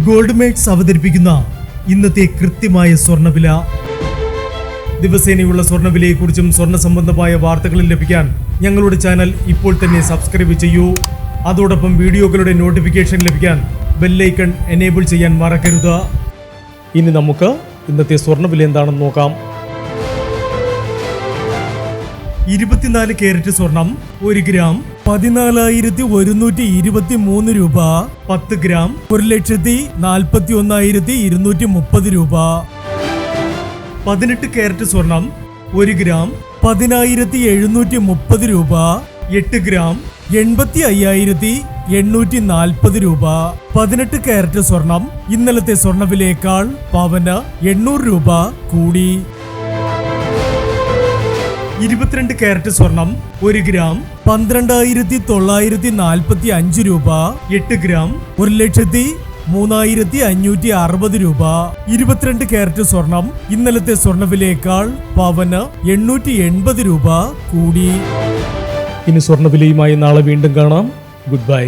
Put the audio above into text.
Gold makes അവതരിപ്പിക്കുന്ന ഇന്നത്തെ കൃത്യമായ സ്വർണ്ണവില. ദിവസേനയുള്ള സ്വർണ്ണവിലയെക്കുറിച്ചും സ്വർണ്ണ സംബന്ധമായ വാർത്തകളും ലഭിക്കാൻ ഞങ്ങളുടെ ചാനൽ ഇപ്പോൾ തന്നെ സബ്സ്ക്രൈബ് ചെയ്യൂ. അതോടൊപ്പം വീഡിയോകളുടെ നോട്ടിഫിക്കേഷൻ ലഭിക്കാൻ ബെല്ലൈക്കൺ എനേബിൾ ചെയ്യാൻ മറക്കരുത്. ഇനി നമുക്ക് ഇന്നത്തെ സ്വർണ്ണവില എന്താണെന്ന് നോക്കാം. 24 കാരറ്റ് സ്വർണം 1 ഗ്രാം 14,123 രൂപ. 10 ഗ്രാം 1,41,230 രൂപ. 18 കാരറ്റ് സ്വർണം 1 ഗ്രാം 10,730 രൂപ. 8 ഗ്രാം 85,840 രൂപ. 18 കാരറ്റ് സ്വർണം ഇന്നലത്തെ സ്വർണ്ണവിലയേക്കാൾ പവന് 800 രൂപ കൂടി. 22 കാരറ്റ് സ്വർണം 1 ഗ്രാം 12,945 രൂപ. 8 ഗ്രാം 1,03,560 രൂപ. 22 കാരറ്റ് സ്വർണം ഇന്നലത്തെ സ്വർണ്ണവിലയേക്കാൾ പവന് 880 രൂപ കൂടി. ഇനി സ്വർണ്ണവിലയുമായി നാളെ വീണ്ടും കാണാം. Good bye.